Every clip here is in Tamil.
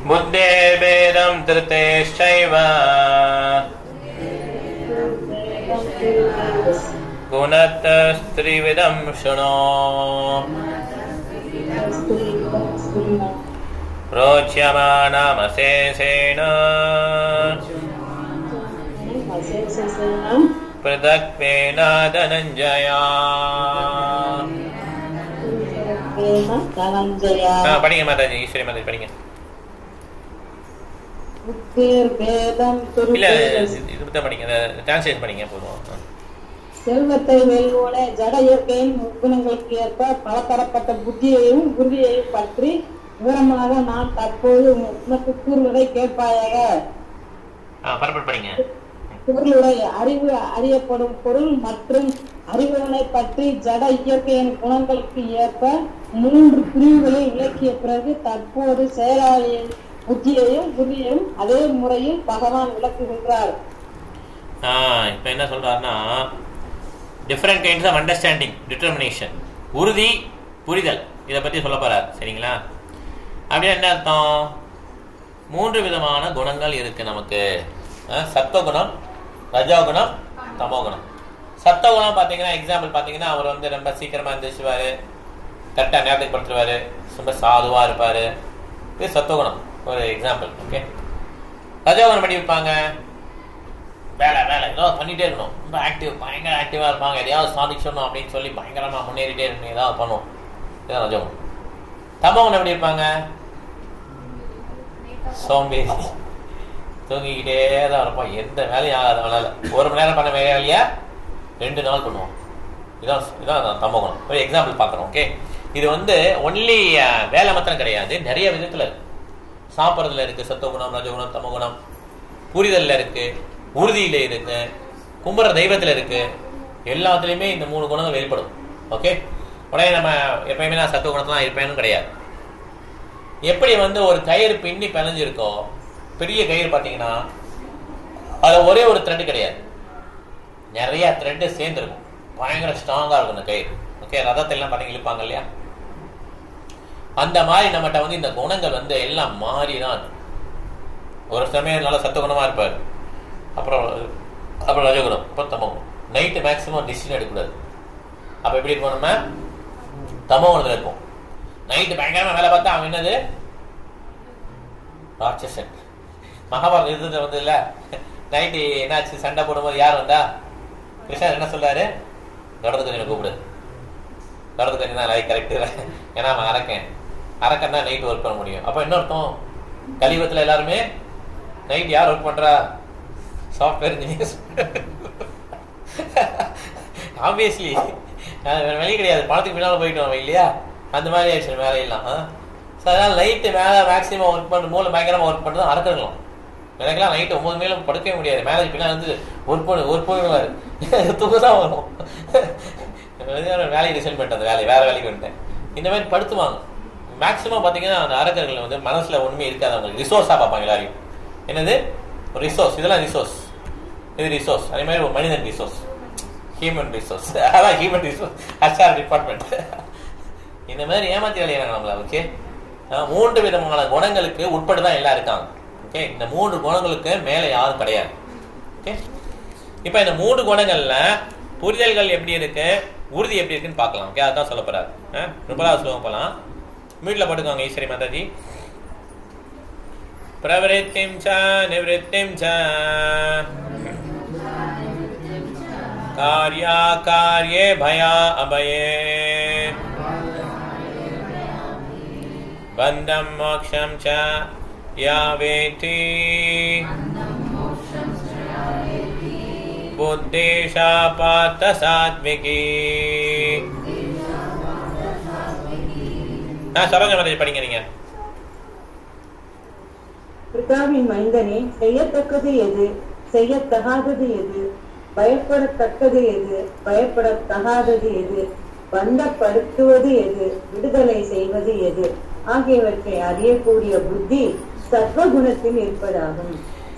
புத்தேர்பேதம் திருத்தேஷ்சைவ குணத்தஸ்திரிவிதம் ஷுணோ ரோச்யமானமசேசேன பிரதக்வேன தனஞ்சயா. படிங்க மாதாஜி, ஈஸ்வரி மாதாஜி படிங்க. இல்ல இது படிங்க, டிரான்ஸ்லேட் பண்ணிங்க போதும். செல்வத்தை வெல்வோட ஜட இயற்கையின் முக்குணங்களுக்கு ஏற்ப பலதரப்பட்ட புத்தியையும் உறுதியையும் பற்றி விவரமாக நான் தற்போது உனக்கு கூறுவதை கேட்பாயாக. பொருளுடைய அறிவு அறியப்படும் பொருள் மற்றும் அறிவுகளை பற்றி ஜட இயற்கையின் குணங்களுக்கு ஏற்ப 3 பிரிவுகளில் விளக்கிய பிறகு தற்போது செயலாளியின் புத்தியையும் உறுதியையும் அதே முறையில் பகவான் விளக்குகின்றார். இப்ப என்ன சொல்றாருன்னா, different kinds of understanding, determination, உறுதி, புரிதல், இதை பத்தி சொல்ல போறார். சரிங்களா? அப்படின்னா என்ன அர்த்தம்? 3 விதமான குணங்கள் இருக்கு நமக்கு. சத்துவகுணம், ரஜோகுணம், தமோகுணம். சத்துவகுணம் பாத்தீங்கன்னா, எக்ஸாம்பிள் பாத்தீங்கன்னா, அவர் வந்து ரொம்ப சீக்கிரமா எழுந்திரிச்சுவாரு, கரெக்டா நேரத்துக்கு படுத்துருவாரு, ரொம்ப சாதுவா இருப்பாரு. இது சத்துவகுணம் ஒரு எக்ஸாம்பிள். ஓகே. ரஜோகுணம் பண்ணி வைப்பாங்க, வேலை வேலை ஏதாவது பண்ணிட்டே இருக்கணும், ரொம்ப ஆக்டிவ், பயங்கர ஆக்டிவா இருப்பாங்க, எதையாவது சாதிக்கணும் அப்படின்னு சொல்லி பயங்கரமா முன்னேறிட்டே இருக்கணும், ஏதாவது பண்ணுவோம். இதுதான் ரஜோகுணம். தமோகுணம் எப்படி இருப்பாங்க? சோம்பேறி, தூங்கிக்கிட்டே தான் இருப்போம், எந்த வேலையும் ஆகாத வேலை. 1 மணி நேரம் பண்ண வேலையா 2 நாள் பண்ணுவோம். இதான் தமோகுணம். ஒரு எக்ஸாம்பிள் பார்க்குறோம். ஓகே. இது வந்து ஒன்லி வேலை மாத்திரம் கிடையாது, நிறைய விதத்துல இருக்கு. சாப்பிட்றதுல இருக்கு சத்துவகுணம், ரஜகுணம், தமோகுணம். புரிதல்ல இருக்கு, உறுதியில இருக்கு, கும்புற தெய்வத்துல இருக்கு. எல்லாத்துலயுமே இந்த 3 குணங்கள் வெளிப்படும். ஓகே. உடனே நம்ம எப்பயுமே நான் சத்துவகுணத்தான் இருப்பேன்னு கிடையாது. எப்படி வந்து ஒரு கயிறு பின்னி பிணைஞ்சிருக்கோ, பெரிய கயிறு பார்த்தீங்கன்னா அதுல ஒரே ஒரு த்ரெட் கிடையாது, நிறைய த்ரெட் சேர்ந்துருக்கும், பயங்கர ஸ்ட்ராங்கா இருக்கும் அந்த கயிறு. ஓகே. ரதத்தெல்லாம் பார்த்தீங்க இழுப்பாங்க இல்லையா, அந்த மாதிரி நம்மகிட்ட வந்து இந்த குணங்கள் வந்து எல்லாம் மாறிதான் இருக்கும். ஒரு சமயம் நல்லா சத்துவகுணமா இருப்பார், அப்புறம் ரஜகுணம், அப்புறம் தமோகுணம். நைட்டு மேக்சிமம் டிசிஷன் எடுக்கக்கூடாது. அப்ப எப்படி இருப்போம்? நம்ம தமோகுணத்துல இருப்போம். நைட்டு பயங்கரமா வேலை பார்த்தா அவன் என்னது ராட்சசன். மகாபாரத யுத்தத்துல வந்து இல்ல, நைட்டு என்னாச்சு, சண்டை போடும்போது யார் வந்தா, கிருஷ்ணர் என்ன சொல்றாரு? கடத்துக்கண்ணி கூப்பிடு. கடத்துக்கண்ணி தான் லைக் கரெக்ட், ஏன்னா அவன் அரக்கன் தான் நைட் ஒர்க் பண்ண முடியும். அப்ப என்ன அர்த்தம்? கலியுகத்துல எல்லாருமே நைட் யார் ஒர்க் பண்றா? Software engineers. ஆப்வியஸ்லி வெளியே கிடையாது, பணத்துக்கு பின்னால போயிட்டு இல்லையா, அந்த மாதிரி ஆயிடுச்சு வேலையெல்லாம். அதனால நைட்டு மேலே மேக்ஸிமம் ஒர்க் பண்ணுற மூலம் பயங்கரமா ஒர்க் பண்ணுறது அரக்கணும். எனக்குலாம் நைட்டு 9 மேலும் படுக்கவே முடியாது. மேரேஜ் பின்னா வந்து ஒர்க் பண்ணுவாரு, தூக்க தான் வரும். வேலையை ரிசைன் பண்ணிட்டேன், அந்த வேற வேலைக்கு வந்துட்டேன். இந்த மாதிரி படுத்துவாங்க. மேக்ஸிமம் பார்த்தீங்கன்னா அந்த அரக்கர்கள் வந்து மனசுல ஒண்ணுமே இருக்காது, அவங்களுக்கு ரிசோர்ஸா பார்ப்பாங்க எல்லாரையும். என்னது ரிசோர்ஸ்? இதெல்லாம் ரிசோர்ஸ், இது ரிசோர்ஸ். அதே மாதிரி ஒரு மனிதன் ரிசோர்ஸ், ஹியூமன் ரிசோர்ஸ். அதான் ஹியூமன் ரிசோர்ஸ், HR டிபார்ட்மெண்ட். இந்த மாதிரி ஏமாத்தி வேலையாங்க நம்மள. ஓகே. 3 விதமான குணங்களுக்கு உட்பட்டு தான் எல்லாம் இருக்காங்க. ஓகே. இந்த 3 குணங்களுக்கு மேல யாரும் கிடையாது. ஓகே. இப்ப இந்த 3 குணங்கள்ல புரிதல்கள் எப்படி இருக்கு, உறுதி எப்படி இருக்குன்னு பார்க்கலாம். ஓகே. அதான் சொல்ல போறாரு. 30வது ஸ்லோகம் போலாம். வீட்டுல படுக்குவாங்க ஈஸ்வரி மாதாஜி. பிரவருத்திம் ச நிவృத்திம் ச கார்யா கார்யே பயா அபயே பந்தம் மோக்ஷம் ச யாவேதி புத்தேஷா பார்த்த சாத்விகி. சரோஜா மாதாஜி படிங்க நீங்க. பிதாவின் மைந்தனே, செய்யத்தக்கது எது, செய்யத்தகாதது எது, பயப்படத்தக்கது எது, பயப்படத்தகாதது எது, பந்தப்படுத்துவது எது, விடுதலை செய்வது எது ஆகியவற்றை அறியக்கூடிய புத்தி சத்வகுணத்தில் இருப்பதாகும்.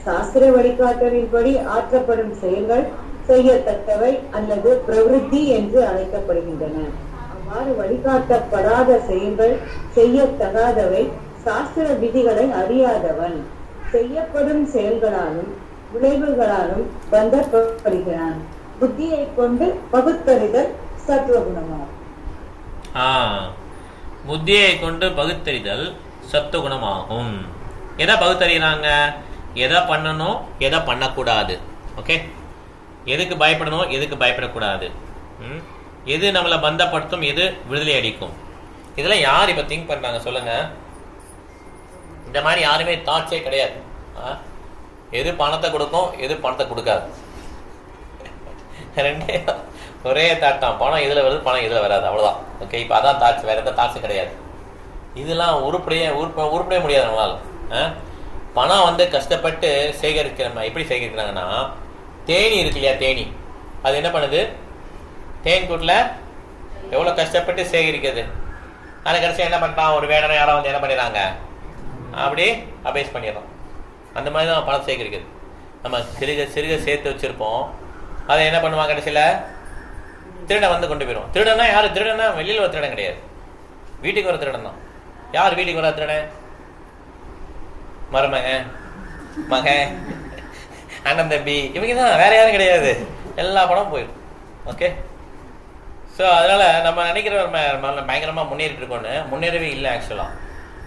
சாஸ்திர வழிகாட்டலின்படி ஆற்றப்படும் செயல்கள் செய்யத்தக்கவை அல்லது பிரவிருத்தி என்று அழைக்கப்படுகின்றன. அவ்வாறு வழிகாட்டப்படாத செயல்கள் செய்யத்தகாதவை, சாஸ்திர விதிகளை அறியாதவன் செய்யப்படும் செயல்களாலும் விளைவுகளாலும் பந்தப்படுகிறான். புத்தியை கொண்டு பகுத்தறிதல் சத்துவகுணமாகும். புத்தியை கொண்டு பகுத்தறிதல் சத்துவகுணமாகும். எதை பகுத்தறிகிறாங்க? எதை பண்ணணும், எதை பண்ணக்கூடாது. ஓகே, எதுக்கு பயப்படணும், எதுக்கு பயப்படக்கூடாது, எது நம்மளை பந்தப்படுத்தும், எது விடுதலை அடிக்கும், இதெல்லாம் யார் இப்ப திங்க் பண்றாங்க சொல்லுங்க? இந்த மாதிரி யாருமே தாட்ஸே கிடையாது. எது பணத்தை கொடுக்கும், எது பணத்தை கொடுக்காது, ரெண்டே ஒரே தாட் தான். பணம் இதுல வருது, பணம் இதுல வராது, அவ்வளவுதான். ஓகே, இப்ப அதான் தாட்ஸ், வேற எந்த தாட்ஸும் கிடையாது. இதெல்லாம் உருப்படவே முடியாது நம்மளால. பணம் வந்து கஷ்டப்பட்டு சேகரிக்கிறோம். எப்படி சேகரிக்கிறாங்கன்னா, தேனி இருக்கு இல்லையா, தேனி அது என்ன பண்ணுது? தேன் கூட்டில் எவ்வளோ கஷ்டப்பட்டு சேகரிக்கிறது. அதை கடைசியாக என்ன பண்ணுறான்? ஒரு வேடனை யாரோ வந்து என்ன பண்ணிடுறாங்க, அப்படி அபேஸ் பண்ணிடுறோம். அந்த மாதிரி தான் பணம் சேகரிக்கிறது. நம்ம சிறுக சிறுக சேர்த்து வச்சுருப்போம். அதை என்ன பண்ணுவாங்க? கடைசியில் திருடன் வந்து கொண்டு போயிடும். திருடனா யார்? திருடனா வெளியில் ஒரு திருடன் கிடையாது, வீட்டுக்கு ஒரு திருடன் தான். யார் வீட்டுக்கு வர திருடன்? மருமகன், மகன், அண்ணன், தம்பி, இவங்க தான், வேற யாரும் கிடையாது. எல்லா பணமும் போயிடும். ஓகே, ஸோ அதனால நம்ம நினைக்கிற பயங்கரமா முன்னேறிட்டு இருக்கோன்னு முன்னேறவே இல்லை. ஆக்சுவலா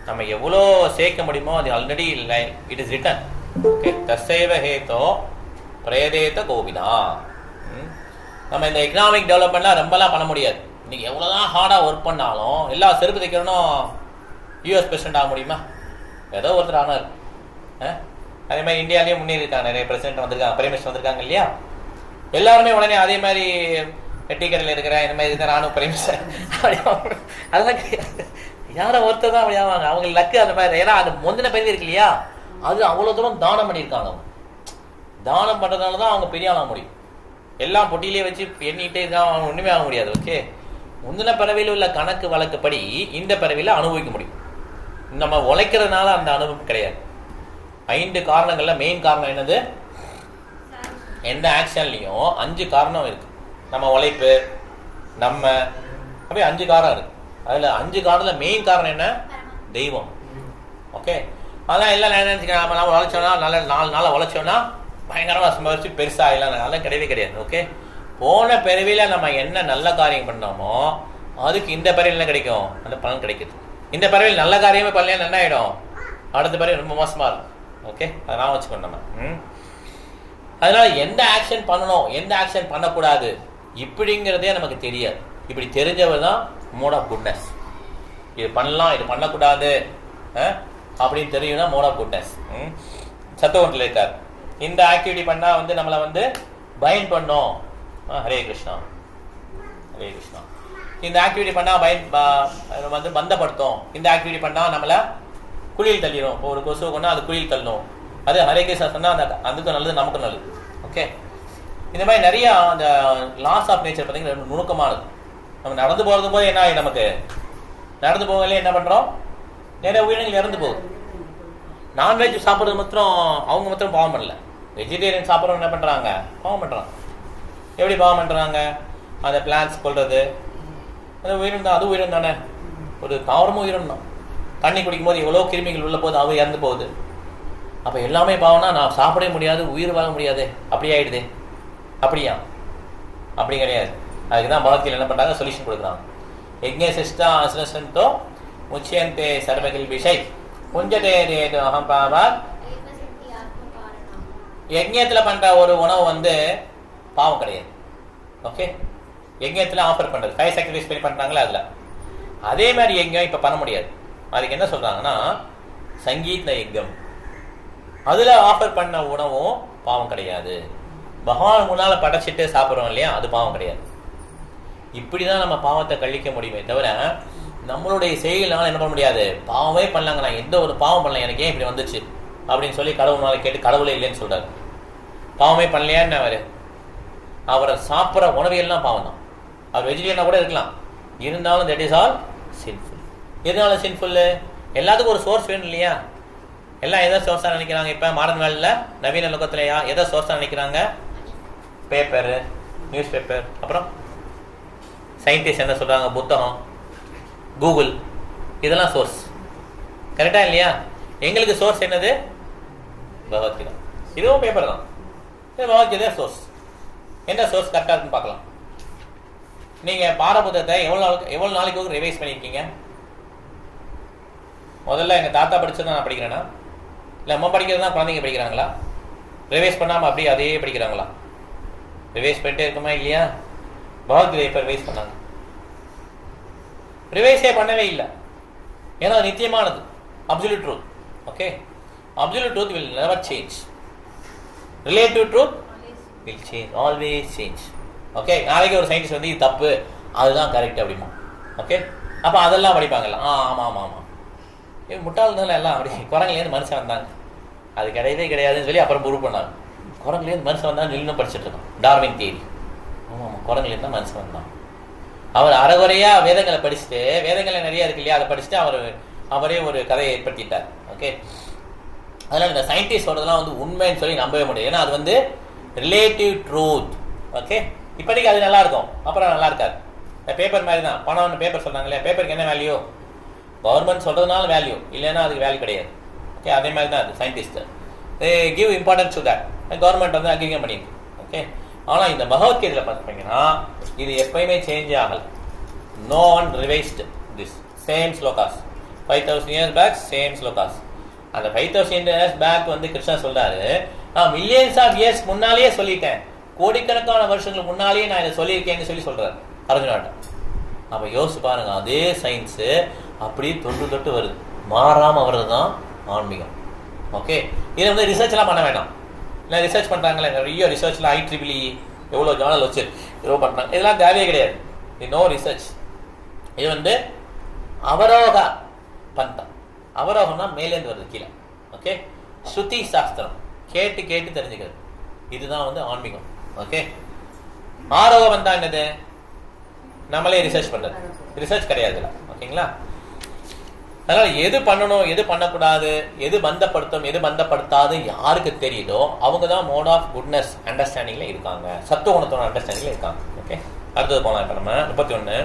நம்ம எவ்வளோ சேர்க்க முடியுமோ அது ஆல்ரெடி இல்லை. It is written. ஓகே, தசைவ ஹேதோ பிரேதேத கோவிதா. நம்ம இந்த எக்கனாமிக் டெவலப்மெண்ட்லாம் ரொம்பலாம் பண்ண முடியாது. இன்னைக்கு எவ்வளோதான் ஹார்டாக ஒர்க் பண்ணாலும் எல்லா செருப்பு தைக்கிறனும் யூஎஸ் பிரசிடென்ட் ஆக முடியுமா? ஏதோ ஒருத்தர் ஆனார். அதே மாதிரி இந்தியாலேயும் முன்னேறி இருக்காங்க, நிறைய பிரசிடென்ட் வந்திருக்காங்க, பிரைம் மினிஸ்டர் வந்திருக்காங்க இல்லையா? எல்லாருமே உடனே அதே மாதிரி டீ கடையில் இருக்கிற இந்த மாதிரி இருக்கிற நானும் பிரைம் மினிஸ்டர் அதெல்லாம் கிடையாது. யாரோ ஒருத்தர் தான் அப்படி ஆவாங்க. அவங்க லக்கு அந்த மாதிரி. ஏன்னா அது முந்தின பெரிய இருக்கு இல்லையா, அது அவ்வளோ தூரம் தானம் பண்ணியிருக்காங்க. தானம் பண்ணுறதுனால தான் அவங்க பெரிய ஆக முடியும். எல்லாம் பொட்டியிலே வச்சு எண்ணிட்டே இருக்காங்க, அவங்க ஒன்றுமே ஆக முடியாது. ஓகே, முந்தின பிறவியில் உள்ள கணக்கு வழக்குப்படி இந்த பிறவியில் அனுபவிக்க முடியும். நம்ம உழைக்கிறதுனால அந்த அனுபவம் கிடையாது. 5 காரணங்கள்ல மெயின் காரணம் என்னது? எந்த ஆக்ஷன்லையும் 5 காரணம் இருக்கு. நம்ம உழைப்பு, நம்ம அப்படியே 5 காரணம் இருக்கு. அதுல 5 காரணத்துல மெயின் காரணம் என்ன? தெய்வம். ஓகே, அதான் எல்லாம் நினைச்சுக்கிறேன். நம்ம உழைச்சோம்னா, நல்ல 4 நாளை உழைச்சோம்னா பயங்கரமா சம்பாதிச்சு பெருசா இல்லை, அதெல்லாம் கிடையவே கிடையாது. ஓகே, போன பிறவில நம்ம என்ன நல்ல காரியம் பண்ணோமோ அதுக்கு இந்த பிறவில என்ன கிடைக்கும்? அந்த பலன் கிடைக்குது. இந்த பிறவில நல்ல காரியமே பண்ணலையா என்ன ஆயிடும்? அடுத்த பிறவி ரொம்ப மோசமா இருக்கும். ஓகே, அதெல்லாம் வச்சுக்கணும் நம்ம. அதனால எந்த ஆக்ஷன் பண்ணணும், எந்த ஆக்ஷன் பண்ணக்கூடாது இப்படிங்கிறதே நமக்கு தெரியாது. இப்படி தெரிஞ்சவர் தான் மோட் ஆஃப் குட்னஸ். இது பண்ணலாம், இது பண்ணக்கூடாது அப்படின்னு தெரியும்னா மோட் ஆஃப் குட்னஸ். சத்துவத்தில் இருக்கார். இந்த ஆக்டிவிட்டி பண்ணா வந்து நம்மளை வந்து பைண்ட் பண்ணோம். ஹரே கிருஷ்ணா, ஹரே கிருஷ்ணா. இந்த ஆக்டிவிட்டி பண்ணா வந்து பந்தப்படுத்தும். இந்த ஆக்டிவிட்டி பண்ணா நம்மள குழியில் தள்ளிடும். ஒரு கொசு கொண்டா அது குழியில் தள்ளணும். அது ஹரே கிருஷ்ணா சொன்னா அதுக்கும் நல்லது, நமக்கும் நல்லது. ஓகே, இந்த மாதிரி நிறைய அந்த லாஸ் ஆஃப் நேச்சர் பார்த்தீங்கன்னா நுணுக்கமானது. நம்ம நடந்து போறது போது என்ன ஆகும்? நமக்கு நடந்து போகலே என்ன பண்றோம்? நிறைய உயிரினங்கள் இறந்து போகுது. நான்வெஜ் சாப்பிட்றது மாத்திரம் அவங்க மாத்திரம் பாவம் பண்ணல. வெஜிடேரியன் சாப்பிட்றவங்க என்ன பண்றாங்க? பாவம் பண்றாங்க. எப்படி பாவம் பண்றாங்க? அந்த பிளான்ஸ் கொள்றது, அது உயிரினம் தான். அது உயிரினம் தானே, ஒரு தாவரமும் உயிரினம் தான். தண்ணி குடிக்கும் போது எவ்வளோ கிருமிகள் உள்ள போது அவ இறந்து போகுது. அப்ப எல்லாமே பாவம்னா நான் சாப்பிடவே முடியாது, உயிர் வாழ முடியாது, அப்படி ஆயிடுது. அப்படியா? அப்படி கிடையாது. அதுக்குதான் பகவத்கீதை என்ன பண்றாங்க? சொல்யூஷன் கொடுக்குறாங்க. யஜ்ஞ சிஷ்டா அசுரசந்தோ முச்சியந்தே சர்வகில் விஷய் புஞ்சதே தேது அகம்பாவா. யஜ்ஞத்துல பண்ற ஒரு உணவு வந்து பாவம் கிடையாது. ஓகே, யஜ்ஞத்துல ஆஃபர் பண்றது 5 சாக்ரிஃபைஸ் பண்ணி பண்றாங்களா, அதுல அதே மாதிரி யஜ்ஞம் இப்ப பண்ண முடியாது. அதுக்கு என்ன சொல்றாங்கன்னா சங்கீத யஜ்ஞம், அதுல ஆஃபர் பண்ண உணவும் பாவம் கிடையாது. பகவான் முன்னால படைச்சிட்டு சாப்பிட்றோம் இல்லையா, அது பாவம் கிடையாது. இப்படிதான் நம்ம பாவத்தை கழிக்க முடியுமே தவிர நம்மளுடைய செயல்னால என்ன பண்ண முடியாது. பாவமே பண்ணலாங்க, நான் எந்த ஒரு பாவம் பண்ணல, எனக்கு ஏன் இப்படி வந்துச்சு அப்படின்னு சொல்லி கடவுள்னால கேட்டு கடவுளே இல்லைன்னு சொல்றாரு. பாவமே பண்ணலையான்னு அவரை சாப்பிட்ற உணவியெல்லாம் பாவம் தான். அவர் வெஜிடேரியனா கூட இருக்கலாம், இருந்தாலும் தட் இஸ் ஆல் சின்ஃபுல். எதனால சின்ஃபுல்? எல்லாத்துக்கும் ஒரு சோர்ஸ் வேணும் இல்லையா. எல்லாம் எதை சோர்ஸா நினைக்கிறாங்க? இப்ப மாடர்ன் வேர்ல்ட்ல நவீன லோகத்திலயா எதை சோர்ஸா நினைக்கிறாங்க? Paper, news paper. அப்புறம் சயின்டிஸ்ட் என்ன சொல்றாங்க? புத்தகம், கூகுள், இதெல்லாம் சோர்ஸ். கரெக்டா இல்லையா? எங்களுக்கு சோர்ஸ் என்னது? பகவத்கீதா. இதுவும் பேப்பர் தான். பகவத்கீதா சோர்ஸ். என்ன சோர்ஸ் கரெக்டா இருக்குன்னு பார்க்கலாம். நீங்க பாரபுத்தத்தை எவ்வளவு நாளைக்கு ரிவைஸ் பண்ணிருக்கீங்க? முதல்ல எங்க தாத்தா படிச்சதான் நான் படிக்கிறேன்னா, இல்ல அம்மா படிக்கிறது தான் குழந்தைங்க படிக்கிறாங்களா? ரிவைஸ் பண்ணாம அப்படியே அதே படிக்கிறாங்களா? ரிவைஸ் பண்ணிட்டே இருக்குமா இல்லையா? பகவத்கீதை எப்ப ரிவைஸ் பண்ணாங்க? ரிவைஸே பண்ணவே இல்லை. ஏன்னா நித்தியமானது, absolute truth. Okay, absolute truth will never change. Relative truth will change, always change. Okay, நாளைக்கு ஒரு சயின்டிஸ்ட் வந்து இது தப்பு, அதுதான் கரெக்ட் அப்படிமா. ஓகே, அப்ப அதெல்லாம் படிப்பாங்கல்ல. ஆமா ஆமா ஆமா, முட்டாள்னால எல்லாம் அப்படி குரங்குலேருந்து மனுஷன் வந்தாங்க, அது கிடையவே கிடையாதுன்னு சொல்லி அப்புறம் ப்ரூவ் பண்ணாங்க. குரங்குலேருந்து மனுஷன் வந்தாங்க இன்னும் படிச்சுட்டு இருக்கோம். Darwin theory. ஆமா ஆமா, குரங்குலேருந்து தான் மனுஷன் வந்தான். அவர் அறகுறையா வேதங்களை படிச்சுட்டு, வேதங்களை நிறைய இருக்கு இல்லையா, அதை படிச்சுட்டு அவரே ஒரு கதையை ஏற்படுத்திட்டார். ஓகே, அதனால இந்த சயின்டிஸ்ட் சொல்றதெல்லாம் வந்து உண்மைன்னு சொல்லி நம்பவே முடியும். ஏன்னா அது வந்து ரிலேட்டிவ் ட்ரூத். ஓகே, இப்படிக்கு அது நல்லா இருக்கும், அப்புறம் நல்லா இருக்காது. பேப்பர் மாதிரி தான். பணம்னு பேப்பர் சொல்றாங்களே, பேப்பருக்கு என்ன வேல்யூ? கவர்மெண்ட் சொல்றதுனால வேல்யூ, இல்லைன்னா அதுக்கு வேல்யூ கிடையாது. ஓகே, அதே மாதிரி தான் அது scientist. They give importance to that. Government வந்து அங்கீகாரம் பண்ணிருக்கு. ஓகே, ஆனா இந்த பகவத்கீதையில பார்த்தீங்கன்னா இது எப்பயுமே சேஞ்ச் ஆகல. No one revised this same slokas. 5000 years back same slokas. அந்த 5000 years பேக் வந்து கிருஷ்ணா சொல்றாரு, நான் மில்லியன்ஸ் ஆஃப் இயர்ஸ் முன்னாலேயே சொல்லிட்டேன், கோடிக்கணக்கான வருஷங்களுக்கு முன்னாலேயே நான் இதை சொல்லியிருக்கேன்னு சொல்லி சொல்றாரு அர்ஜுனாட்ட. அப்ப யோசிச்சு பாருங்க, அதே சயின்ஸ் அப்படியே தொட்டு வருது, மாறாம வர்றது தான் ஆன்மீகம். ஓகே, இதை வந்து ரிசர்ச் எல்லாம் பண்ண வேண்டாம். இல்லை ரிசர்ச் பண்றாங்களே, நிறைய ரிசர்ச்ல IEEE எவ்வளவு ஜேர்னல் வச்சு ஏதோ பண்றாங்க, இதெல்லாம் தேவையே கிடையாது. No research. இது வந்து அவரோக பந்தம். அவரோகம்னா மேலேந்து வருது கீழே. ஓகே, ஸ்ருதி சாஸ்திரம் கேட்டு கேட்டு தெரிஞ்சுக்கிறது, இதுதான் வந்து ஆன்மீகம். ஓகே, ஆரோக பந்தம் என்னது? நம்மளே ரிசர்ச் பண்றது. ரிசர்ச் கிடையாது. ஓகேங்களா? அதனால எது பண்ணணும், எது பண்ணக்கூடாது, எது பந்தப்படுத்தும், எது பந்தப்படுத்தாது யாருக்கு தெரியுதோ அவங்க தான் மோட் ஆஃப் குட்னஸ் அண்டர்ஸ்டாண்டிங்ல இருக்காங்க, சத்துவ குணத்தோட அண்டர்ஸ்டாண்டிங்ல இருக்காங்க. ஓகே, அடுத்தது போலாம். இப்ப நம்ம 31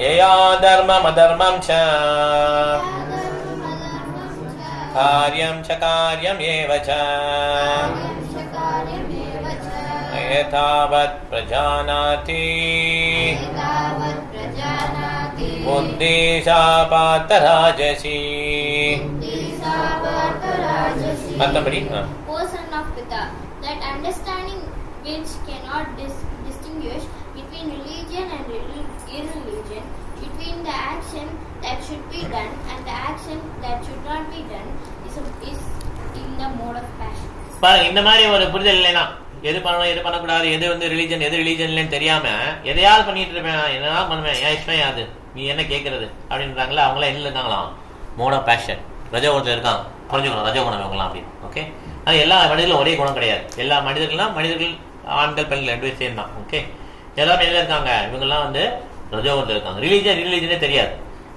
ஏயா தர்மம் அதர்மம் ச காரியம் ச காரியம் ஏவ ச ஏதாவத் பிரஜானாதி புத்திஷா பாத்தராஜசி. மத்தபடி Person of Pitta, that understanding which cannot distinguish between religion and irreligion, between the action that should be done and the action that should not be done, is in the mode of passion. பாருங்க, இந்த மாதிரி ஒரு புரிதல் இல்லைன்னா எது பண்ணணும் எது பண்ணக்கூடாது, எது வந்து ரிலீஜன் எது ரிலீஜன் இல்லைன்னு தெரியாம எதையாவது பண்ணிட்டு இருப்பேன், என்னதான் பண்ணுவேன், ஏன் இஷ்டம் யாது, நீ என்ன கேட்கறது அப்படின்றாங்களா. அவங்களாம் என்ன இருக்காங்களாம்? Mode of fashion. ரஜோகுணத்தில் இருக்காங்க. புரிஞ்சுக்கணும், ரஜோகுணம் இவங்கலாம் அப்படி. ஓகே, அது எல்லா மனிதர்களும் ஒரே குணம் கிடையாது. எல்லா மனிதர்கள் ஆண்கள் பெண்கள் 2 பேரும் சேர்ந்தான். ஓகே, எல்லாமே எதில் இருக்காங்க? இவங்கெல்லாம் வந்து ரஜோகுணத்தில் இருக்காங்க. ரிலீஜனே தெரியாது.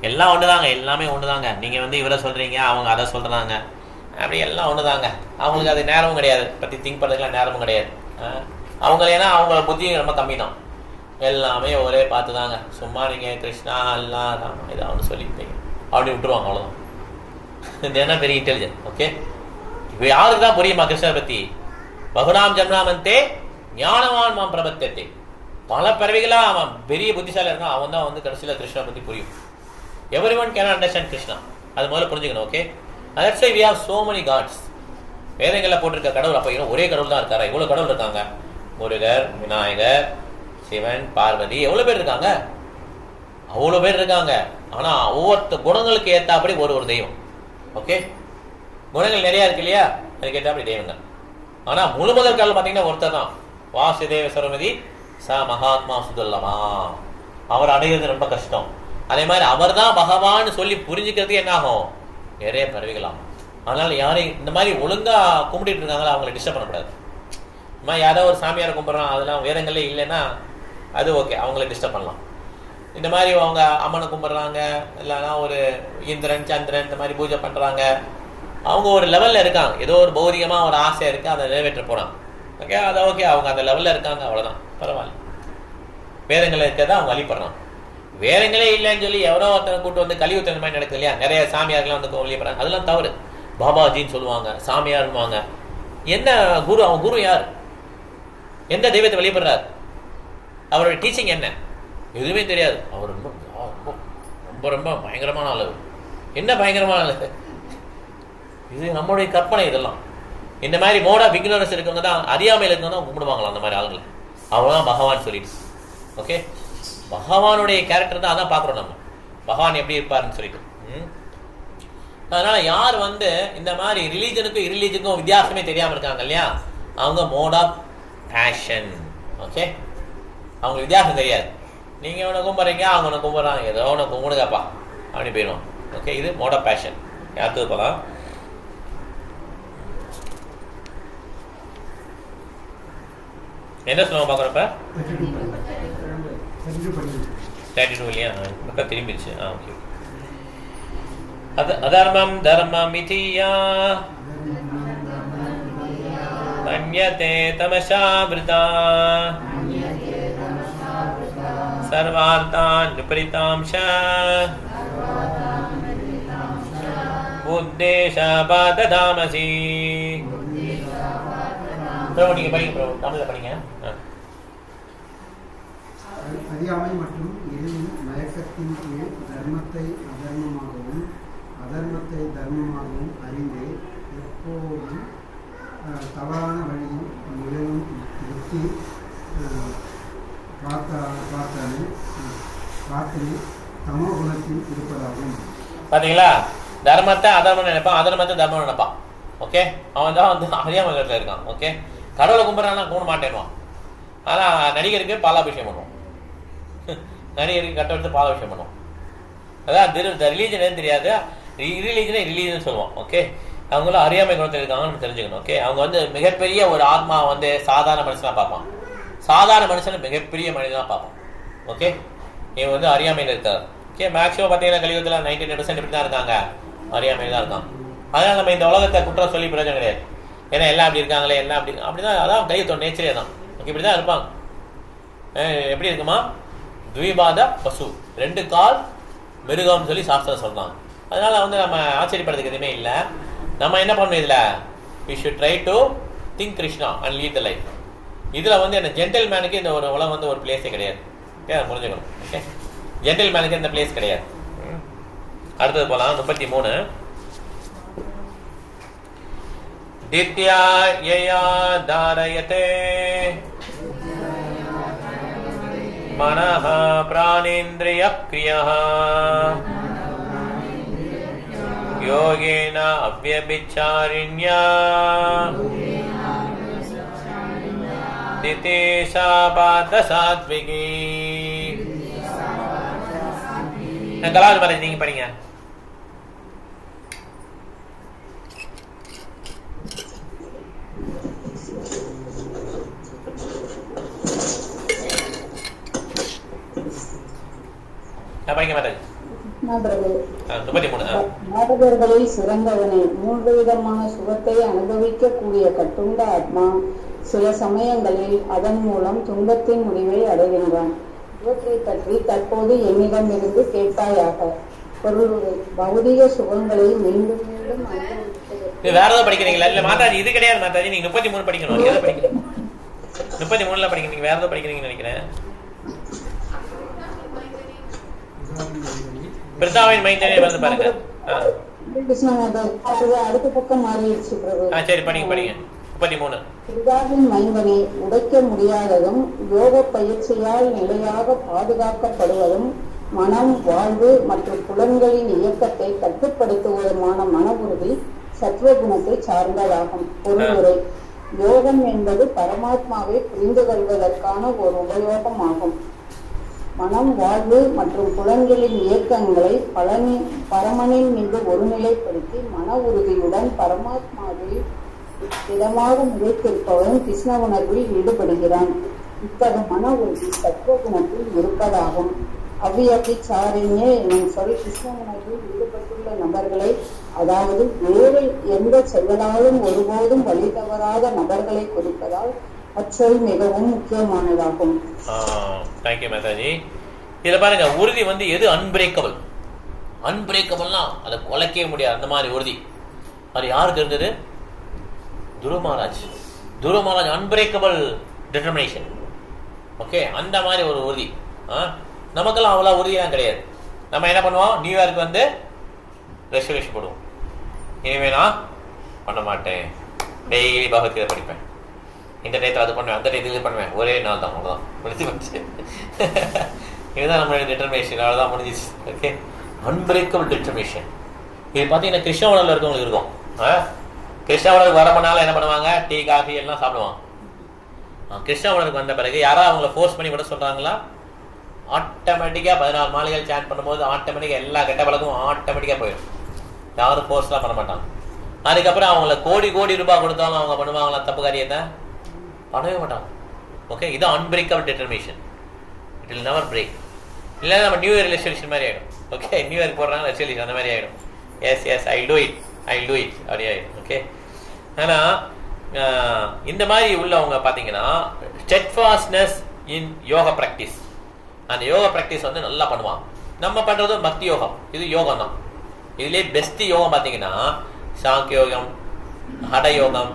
எல்லாம் ஒண்ணுதாங்க, எல்லாமே ஒண்ணுதாங்க. நீங்க வந்து இவரை சொல்றீங்க, அவங்க அதை சொல்றாங்க, அப்படி எல்லாம் ஒண்ணுதாங்க. அவங்களுக்கு அது நேரமும் கிடையாது, பத்தி திங்க் பண்றதுக்குலாம் நேரமும் கிடையாது. அவங்க ஏன்னா அவங்க புத்தியும் ரொம்ப கம்மி தான். எல்லாமே ஒரே பார்த்துதாங்க. சும்மா நீங்க கிருஷ்ணா அல்லா ராமா இதை சொல்லிட்டீங்க அப்படி விட்டுருவாங்க, அவ்வளவுதான். இது என்ன பெரிய இன்டெலிஜென்ட். ஓகே, இப்ப யாருக்கு தான் புரியுமா கிருஷ்ணரை பத்தி? பகுனாம் ஜன்மாமந்தே ஞானவான் மாம் பிரபத்தே. பல பிறவிகளா அவன் பெரிய புத்திசாலி இருக்கான், அவன் தான் வந்து கடைசியில கிருஷ்ணரை பத்தி புரியும். எவரிவன் கேன் அண்டர்ஸ்டாண்ட் கிருஷ்ணா, அது முதல்ல புரிஞ்சுக்கணும். Okay, that's why we have so many gods. வேதங்கள்ல போட்டிருக்க கடவுள் அப்ப ஒரே கடவுள் தான் இருக்காரா? இவ்வளவு கடவுள் இருக்காங்க. முருகர், விநாயகர், சிவன், பார்வதி, எவ்வளவு பேர் இருக்காங்க? அவ்வளவு பேர் இருக்காங்க. ஆனா ஒவ்வொரு குணங்களுக்கு ஏத்தாப்படி ஒரு தெய்வம். ஓகே, குணங்கள் நிறைய இருக்கு இல்லையா, அதுக்கு ஏத்தாப்படி தெய்வங்கள். ஆனா முழு முதல் கடவுள் பாத்தீங்கன்னா ஒருத்தர் தான், வாசுதேவ சரமதி ச மகாத்மா சுதுல்லமா. அவர் அடைகிறது ரொம்ப கஷ்டம். அதே மாதிரி அவர் தான் பகவான் சொல்லி புரிஞ்சுக்கிறதுக்கு என்ன ஆகும்? நிறைய பறவைகளாகும். அதனால யாரையும் இந்த மாதிரி ஒழுங்கா கும்பிட்டு இருக்காங்களா அவங்களை டிஸ்டர்ப் பண்ணக்கூடாது. யாரோ ஒரு சாமியாரை கும்பிட்றான், அதெல்லாம் வேதங்களே இல்லைன்னா அது ஓகே, அவங்கள டிஸ்டர்ப் பண்ணலாம். இந்த மாதிரி அவங்க அம்மனை கும்பிட்றாங்க, இல்லைன்னா ஒரு இந்திரன் சந்திரன் இந்த மாதிரி பூஜை பண்றாங்க, அவங்க ஒரு லெவல்ல இருக்காங்க, ஏதோ ஒரு பௌதிகமா ஒரு ஆசை இருக்கு, அதை நிறைவேற்ற போறாங்க. ஓகே, அதை ஓகே, அவங்க அந்த லெவல்ல இருக்காங்க, அவ்வளவுதான், பரவாயில்ல. வேதங்களை இருக்கிறத அவங்க வழிபடுறாங்க. வேற எங்களே இல்லைன்னு சொல்லி எவரோ ஒருத்தனை கூட்டு வந்து கலியுத்தன மாதிரி நடக்குது இல்லையா, நிறைய சாமியார்லாம் வந்து வெளியப்படுறாங்க, அதெல்லாம் தவறு. பாபாஜின்னு சொல்லுவாங்க, சாமியார்வாங்க. என்ன குரு? அவன் குரு யார்? எந்த தெய்வத்தை வெளிப்படுறாரு? அவருடைய டீச்சிங் என்ன? எதுவுமே தெரியாது. அவர் ரொம்ப ரொம்ப ரொம்ப பயங்கரமான அளவு. என்ன பயங்கரமான அளவு? இது நம்மளுடைய கற்பனை. இதெல்லாம் இந்த மாதிரி மோட் ஆஃப் இக்னோரன்ஸ் இருக்கவங்க தான், அறியாமையில் இருக்கவங்க தான் கும்பிடுவாங்களாம் அந்த மாதிரி ஆளுங்களை. அவங்க தான் பகவான் சொல்லிட்டு. ஓகே, பகவானுடைய கேரக்டர் தான் அதான் பார்க்குறோம் நம்ம, பகவான் எப்படி இருப்பாருன்னு சொல்லிட்டு. அதனால யார் வந்து இந்த மாதிரி ரிலீஜனுக்கும் இரிலீஜனுக்கும் வித்தியாசமே தெரியாமல் இருக்காங்க இல்லையா, அவங்க மோட் ஆஃப் பேஷன். ஓகே, அவங்களுக்கு வித்தியாசம் தெரியாது. நீங்கள் ஒன்று கும்பிட்றீங்க, அவங்க ஒன்று கும்பிட்றாங்க, ஏதோ ஒன்று கும்பிடுங்கப்பா அப்படி போயிடுவோம். ஓகே, இது மோட் ஆஃப் பேஷன். யாருக்கு போகலாம்? என்ன சொல்லுவாங்க பார்க்குறப்ப 32 இல்லையா? திரும்பிடுச்சு. ஓகே. அதர்மம் தர்மமிதியா மன்யதே தமசாவிருதா சர்வார்த்தான் விபரீதாம்ச உத்தேசபாததாமசி. நீங்க படிங்க ப்ரோ, தமிழ்ல படிங்க. அறியாமை மற்றும் இருளின் மயக்கத்தின் கீழ் தர்மத்தை அதர்மமாகவும் அதர்மத்தை தர்மமாகவும் அறிந்து எப்போதும் தவறான வழியில் நிகழும் புத்தி பிரார்த்தனை தமோ குணத்தில் இருப்பதாகும். பாத்தீங்களா? தர்மத்தை அதர்மம் நினைப்பான், அதர்மத்தை தர்மம் நினைப்பான். ஓகே, அவன் தான் வந்து அறியாமையில் இருக்கான். ஓகே, கடவுளை கும்பிட்றான்னா கும்பிட மாட்டேன்வான். ஆனா நடிகருக்கு பாலாபிஷேகம் பண்ணுவோம், நடிகருக்கு கட்ட எடுத்து பாலாபிஷேகம் பண்ணுவோம். அதான் ரிலீஜன் தெரியாது, ரிலீஜனை ரிலீஜன் சொல்லுவோம். ஓகே, அவங்களும் அறியாமை குணத்தில் இருக்காங்கன்னு தெரிஞ்சுக்கணும். ஓகே, அவங்க வந்து மிகப்பெரிய ஒரு ஆத்மா வந்து சாதாரண மனுஷனா பார்ப்பான், சாதாரண மனுஷனை மிகப்பெரிய மனிதனா பார்ப்பான். ஓகே, இவன் வந்து அறியாமையில் இருக்காரு. ஓகே, மேக்ஸிமம் பார்த்தீங்கன்னா கலியுகத்தில் 99% இப்படி தான் இருக்காங்க, அறியாமையில் தான் இருக்கான். அதனால நம்ம இந்த உலகத்தை குற்றம் சொல்லி பிரயோஜனம் கிடையாது. ஏன்னா எல்லாம் அப்படி இருக்காங்களே, எல்லாம் அப்படி அப்படிதான், அதான் கலியுகத்தோட நேச்சரே தான். ஓகே, இப்படி தான் இருப்பாங்க. எப்படி இருக்குமா? துவிபாத பசு, 2 கால் மிருகம்னு சொல்லி சாஸ்திரம் சொல்றாங்க. அதனால வந்து நம்ம ஆச்சரியப்படுறதுக்கு எதுவுமே இல்லை. நம்ம என்ன பண்ணணும் இதுல? we should try to think Krishna and lead the life. இதுல வந்து என்ன ஜென்டில் மேனுக்கு இந்த ஒரு உலகம் வந்து ஒரு பிளேஸே கிடையாது. ஓகே, புரிஞ்சுக்கணும். ஓகே, ஜென்டில் மேனுக்கு இந்த பிளேஸ் கிடையாது. அடுத்தது போலாம். 33. தித்யா யயா தாரயதே மனஹ பிராணேந்திரிய க்ரியஹ யோகேன அவ்யபிச்சாரிண்யா திதேஷா பாத சாத்விகி. கலால் மகாராஜ் நீங்க படிங்க. நாடகர்களில் சிறந்தவனே, 3 விதமான சுகத்தை அனுபவிக்கக்கூடிய கட்டுண்ட ஆத்மா சில சமயங்களில் அதன் மூலம் துன்பத்தின் முடிவை அடைகின்றான். இவற்றை பற்றி தற்போது என்னிடம் இருந்து கேட்பாயாக. பொருளுரை, பௌதிக சுகங்களை மீண்டும் மீண்டும் வேற ஏதாவது படிக்கிறீங்களா? இல்ல மாதாஜி இது கிடையாது மாதாஜி, நீங்க 33 படிக்கணும். எதை படிக்கிறீங்க? 33ல படிக்கிறீங்க. நீங்க வேற ஏதாவது படிக்கிறீங்கன்னு நினைக்கிறேன். பிரதாவின் மைந்தனே வந்து பாருங்க. அடுத்த பக்கம் மாறிடுச்சு பிரபு. சரி, படிங்க படிங்க. 33. பிரதாவின் மைந்தனை உடைக்க முடியாததும் யோக பயிற்சியால் நிலையாக பாதுகாக்கப்படுவதும் மனம், வாழ்வு மற்றும் புலன்களின் இயக்கத்தை கட்டுப்படுத்துவதுமான மன உறுதி சத்துவகுணத்தை சார்ந்ததாகும். பொருளுரை, யோகம் என்பது பரமாத்மாவை புரிந்து கொள்வதற்கான ஒரு உபயோகம் ஆகும். மனம், வாழ்வு மற்றும் புலன்களின் இயக்கங்களை பரமனின் மீது ஒருநிலைப்படுத்தி மன உறுதியுடன் பரமாத்மாவில் திடமாக நிலைத்திருப்பவன் கிருஷ்ண உணர்வில் ஈடுபடுகிறான். இத்தகைய மன உறுதி தத்துவ குணத்தில் இருப்பதாகும். அவ்வியபிச்சாரிண்யே என்னும் சொல் கிருஷ்ண உணர்வில் ஈடுபட்டுள்ள நபர்களை, அதாவது வேறு எந்த செயலாலும் ஒருபோதும் வழி தவறாத நபர்களை குறிப்பதால் அச்சொல் மிகவும் முக்கியமானதாகும். தேங்க்யூ மாதாஜி. இதுல பாருங்க, உறுதி வந்து எது அன்பிரேக்கபிள். அன்பிரேக்கபிள்னா அதை குலைக்கவே முடியாது, அந்த மாதிரி உறுதி. அது யாருக்கு இருந்தது? துருவ மகாராஜ். துருவ மகாராஜ் அன்பிரேக்கபிள் டிட்டர்மினேஷன். ஓகே, அந்த மாதிரி ஒரு உறுதி. நமக்கெல்லாம் அவ்வளோ உறுதியெல்லாம் கிடையாது. நம்ம என்ன பண்ணுவோம், நியூ இயருக்கு வந்து ரெசல்யூஷன் போடுவோம், இனிமே நான் பண்ண மாட்டேன், டெய்லி பகவத்கீதை படிப்பேன், இந்த டயத்தில் அது பண்ணுவேன், அந்த டயத்தில் இது பண்ணுவேன், ஒரே நாள் தான், அவ்வளோதான் முடிஞ்சு போச்சு. இதுதான் நம்மளுடைய டிட்டர்மினேஷன், அவ்வளோதான் முடிஞ்சிச்சு. Okay, unbreakable determination. இது பார்த்தீங்கன்னா கிருஷ்ணவனில் இருக்கவங்களுக்கு இருக்கும். கிருஷ்ணவனுக்கு வரமனால என்ன பண்ணுவாங்க, டீ காஃபி எல்லாம் சாப்பிடுவாங்க. கிருஷ்ணவனுக்கு வந்த பிறகு யாராவது அவங்கள ஃபோர்ஸ் பண்ணி விட சொல்கிறாங்களா, ஆட்டோமேட்டிக்காக 14 மாலைகள் சேட் பண்ணும்போது ஆட்டோமேட்டிக்காக எல்லா கெட்ட பழக்கமும் ஆட்டோமேட்டிக்காக போயிடும். யாரும் ஃபோர்ஸ்லாம் பண்ண மாட்டாங்க. அதுக்கப்புறம் அவங்கள கோடி கோடி ரூபாய் கொடுத்தாலும் அவங்க பண்ணுவாங்களா தப்பு காரியத்தை? பண்ணவே மாட்டாங்க. ஓகே, இது unbreakable determination. It will never break. இல்லை நம்ம நியூ இயர் ரெசல்யூஷன் மாதிரி ஆகிடும். ஓகே, நியூ இயர் போடுறாங்க ரெசல்யூஷன் அந்த மாதிரி ஆகிடும். எஸ் ஐ டூ இட் அப்படி ஆகிடும். ஓகே, ஆனால் இந்த மாதிரி உள்ளவங்க பார்த்தீங்கன்னா ஸ்டெட்ஃபாஸ்ட்னஸ் இன் யோகா ப்ராக்டிஸ், அந்த யோகா ப்ராக்டிஸ் வந்து நல்லா பண்ணுவாங்க. நம்ம பண்ணுறது பக்தி யோகம், இது யோகம் தான். இதுலேயே பெஸ்ட் யோகம் பார்த்தீங்கன்னா சாங்கிய யோகம், ஹட யோகம்,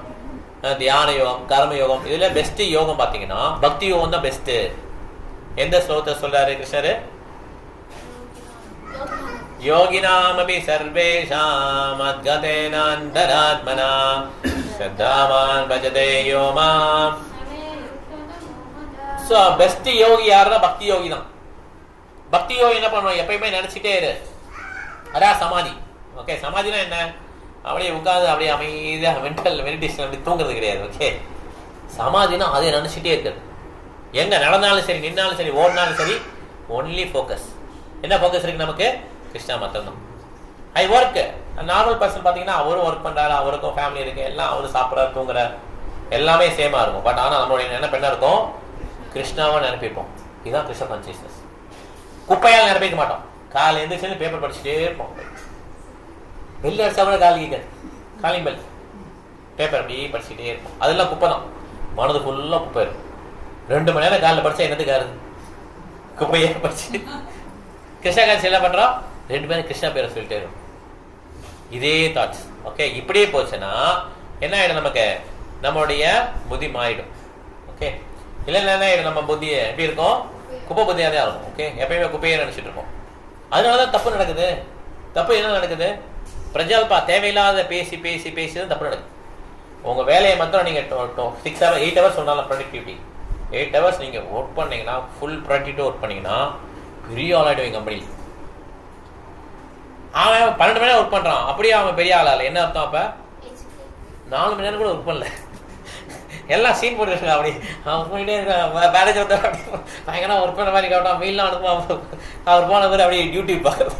தியான யோகம், கர்ம யோகம். இதுல பெஸ்ட் யோகம் பார்த்தீங்கன்னா பக்தி யோகம் தான் பெஸ்ட். எந்த ஸ்லோகத்தை சொல்றாரு கிருஷ்ணர்? யோகினாமபி சர்வேஷாம் அத்கதேனாந்தராத்மனா ஸ்ரத்தாவான் பஜதே யோமாம். சோ பெஸ்ட் யோகி யாருன்னா பக்தி யோகி தான். பக்தி யோகி என்ன பண்ணுவோம், எப்பயுமே நினைச்சிட்டே இரு, அதான் சமாதி. ஓகே, சமாதினா என்ன, அப்படியே உட்காந்து அப்படியே அமைதியாக மெடிடேஷன் அப்படி தூங்குறது கிடையாது. ஓகே, சமாதினா அதை நினைச்சிட்டே இருக்குது. எங்க நடந்தாலும் சரி, நின்னாலும் சரி, ஓடினாலும் சரி, ஒன்லி ஃபோக்கஸ். என்ன ஃபோக்கஸ் இருக்கு நமக்கு? கிருஷ்ணா மட்டும்தான். I work. நார்மல் பர்சன் பார்த்தீங்கன்னா அவரும் ஒர்க் பண்றாரு, அவருக்கும் ஃபேமிலி இருக்கு, எல்லாம் அவரும் சாப்பிட்றாரு, தூங்குறாரு, எல்லாமே சேமா இருக்கும். பட் ஆனால் நம்மளுடைய நினைப்பு என்ன இருக்கும்? கிருஷ்ணாவை நினைப்பிப்போம். இதுதான் கிருஷ்ண கான்சியஸ்னஸ். குப்பையால் நினைப்பிக்க மாட்டோம். காலை எழுந்திரிச்சு பேப்பர் படிச்சுட்டே இருப்போம். பெல் அடிச்சா கூட காலிங் பெல், பேப்பர் அப்படியே படிச்சுட்டே இருப்போம். அதெல்லாம் குப்பை தான். மனது ஃபுல்லாக குப்பை இருக்கும். 2 மணி நேரம் காலில் படிச்சா என்னத்துக்கு ஆகுது? குப்பையே படிச்சு. கிருஷ்ணா காட்சி என்ன பண்றோம்? 2 பேரும் கிருஷ்ணா பேரை சொல்லிட்டே இருக்கும். இதே தாட்ஸ். ஓகே, இப்படியே போச்சுன்னா என்ன ஆயிடும், நமக்கு நம்மளுடைய புத்தி மாறிடும். ஓகே, இல்லைன்னா என்ன ஆயிடும், நம்ம புத்தி எப்படி இருக்கும்? குப்பை புத்தியாக தான் இருக்கும். ஓகே, எப்பயுமே குப்பையே நினைச்சிட்டு இருக்கோம். அதனாலதான் தப்பு நடக்குது. தப்பு என்ன நடக்குது? பிரஜல்பா தேவையில்லாத பேசி பேசி பேசி தான் தப்பு நடக்குது. உங்க வேலையை மாத்திரம் நீங்க 6 hours 8 hours சொன்னாலும் ப்ரொடக்டிவிட்டி 8 hours நீங்க ஒர்க் பண்ணீங்கன்னா, ஃபுல் ப்ரொடக்டிவிட்டி ஒர்க் பண்ணீங்கன்னா பெரிய ஆளாயிடுவீங்க கம்பெனி. அவன் 12 மணி நேரம் ஒர்க் பண்றான், அப்படியே அவன் பெரிய ஆளா இல்லை. என்ன அர்த்தம்? அப்ப 4 மணி நேரம் கூட ஒர்க் பண்ணல, எல்லாம் சீன் போட்டு அப்படி அவன் போயிட்டே இருக்கான். மேனேஜர் பயங்கரமா ஒர்க் பண்ண மாதிரி காட்டும். மெயிலாம் அனுப்புவான். அவர் போன பேர் அப்படியே டியூட்டி பார்க்கறது,